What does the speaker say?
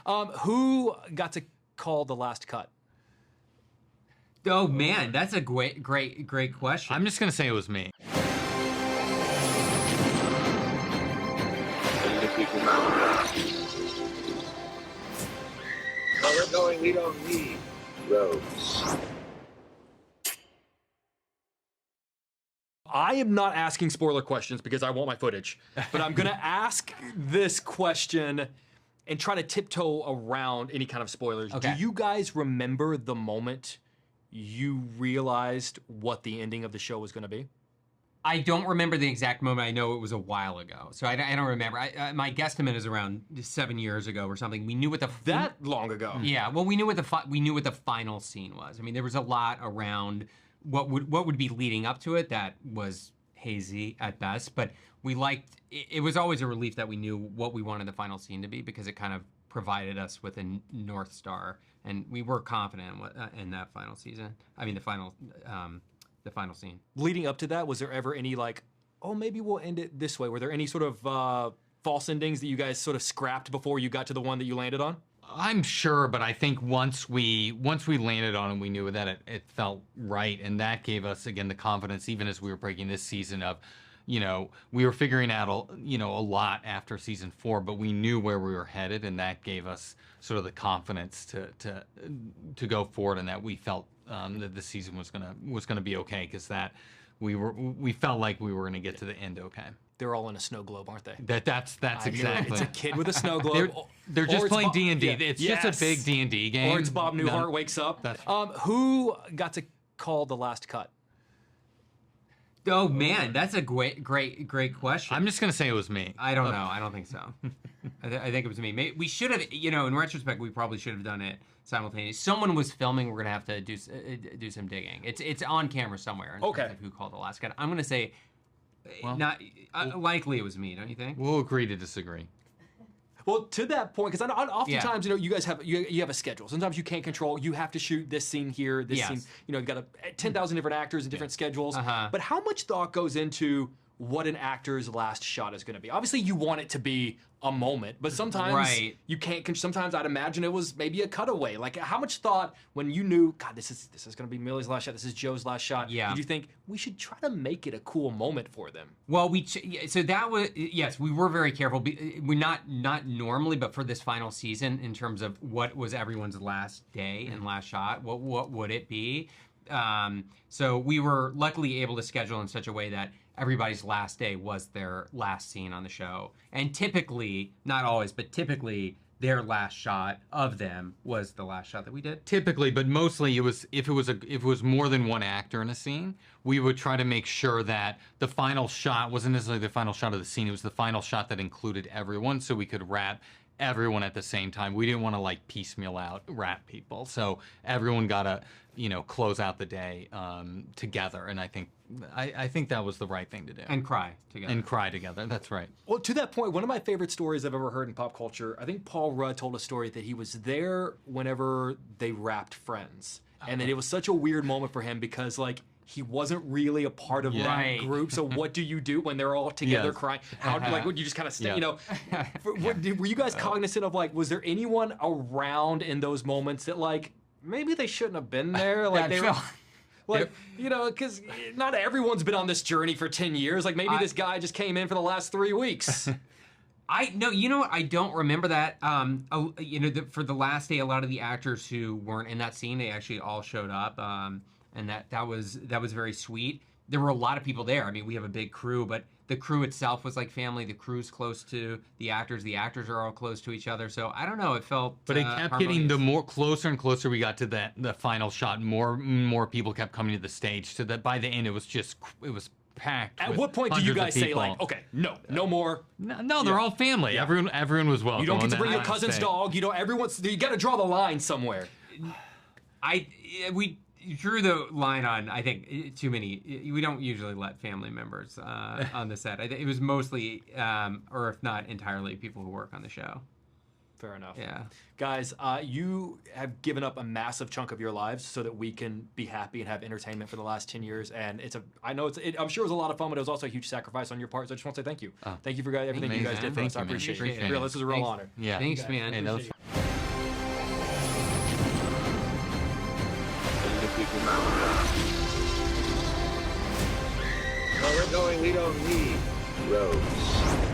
Who got to call the last cut? Oh man, that's a great question. I'm just gonna say it was me. We're going, we don't need roads. I am not asking spoiler questions because I want my footage, but I'm gonna ask this question and try to tiptoe around any kind of spoilers. Okay. Do you guys remember the moment you realized what the ending of the show was gonna be? I don't remember the exact moment. I know it was a while ago, so I don't remember. My guesstimate is around 7 years ago or something. We knew what That long ago. Yeah, well, we knew what the final scene was. I mean, there was a lot around what would be leading up to it that was hazy at best, but we liked. It was always a relief that we knew what we wanted the final scene to be because it kind of provided us with a North Star, and we were confident in that final season. I mean, the final scene. Leading up to that, was there ever any like, oh, maybe we'll end it this way? Were there any sort of false endings that you guys sort of scrapped before you got to the one that you landed on? I'm sure, but I think once we landed on it, we knew that it felt right, and that gave us again the confidence, even as we were breaking this season of, we were figuring out a lot after season 4, but we knew where we were headed, and that gave us sort of the confidence to go forward, and that we felt that the season was gonna be okay because that we felt like we were gonna get to the end okay. They're all in a snow globe, aren't they? That's exactly. It's a kid with a snow globe. They're just playing D&D. Yeah. It's just a big D&D game. Or it's Bob Newhart wakes up. Who got to call the last cut? Oh man, that's a great question. I'm just gonna say it was me. I don't know. I don't think so. I think it was me. We should have, in retrospect, we probably should have done it simultaneously. Someone was filming. We're gonna have to do some digging. It's on camera somewhere. In terms of who called the last cut? I'm gonna say, likely it was me. Don't you think? We'll agree to disagree. Well, to that point, because oftentimes, you guys have you have a schedule. Sometimes you can't control. You have to shoot this scene here, this scene. You've got 10,000 different actors and different schedules. But how much thought goes into what an actor's last shot is going to be? Obviously, you want it to be a moment, but sometimes you can't. Sometimes I'd imagine it was maybe a cutaway. Like, how much thought when you knew, God, this is going to be Millie's last shot. This is Joe's last shot. Yeah. Did you think we should try to make it a cool moment for them? Well, so that was we were very careful. We're not normally, but for this final season, in terms of what was everyone's last day and last shot, what would it be? So we were luckily able to schedule in such a way that everybody's last day was their last scene on the show. And typically, not always, but typically their last shot of them was the last shot that we did. Typically, but mostly it was if it was more than one actor in a scene, we would try to make sure that the final shot wasn't necessarily the final shot of the scene, it was the final shot that included everyone so we could wrap everyone at the same time. We didn't want to like piecemeal out wrap people. So everyone got to, close out the day together. And I think that was the right thing to do. And cry together. That's right. Well, to that point, one of my favorite stories I've ever heard in pop culture, I think Paul Rudd told a story that he was there whenever they wrapped Friends. And that it was such a weird moment for him because, like, he wasn't really a part of that group. So what do you do when they're all together crying? How would you just kind of stay, were you guys cognizant of, like, was there anyone around in those moments that, like, maybe they shouldn't have been there? Like, they were... Like, because not everyone's been on this journey for 10 years. Like, maybe this guy just came in for the last 3 weeks. I don't remember that. For the last day, a lot of the actors who weren't in that scene, they actually all showed up, and that was very sweet. There were a lot of people there. I mean, we have a big crew, but the crew itself was like family. The crew's close to the actors. The actors are all close to each other. So I don't know. It felt. But it kept getting the more closer and closer we got to the final shot. More people kept coming to the stage. So that by the end, it was packed. At what point do you guys say, like, okay, no more? No, they're all family. Yeah. Everyone was welcome. You don't get to bring your cousin's dog. You got to draw the line somewhere. We drew the line on, I think, too many. We don't usually let family members on the set. It was mostly, or if not entirely, people who work on the show. Fair enough. Yeah. Guys, you have given up a massive chunk of your lives so that we can be happy and have entertainment for the last 10 years. And I'm sure it was a lot of fun, but it was also a huge sacrifice on your part. So I just want to say thank you. Thank you for everything you guys did for us. I appreciate it. This is a real honor. Yeah. Thanks, man. Squeaky Mountain. Where we're going, we don't need roads.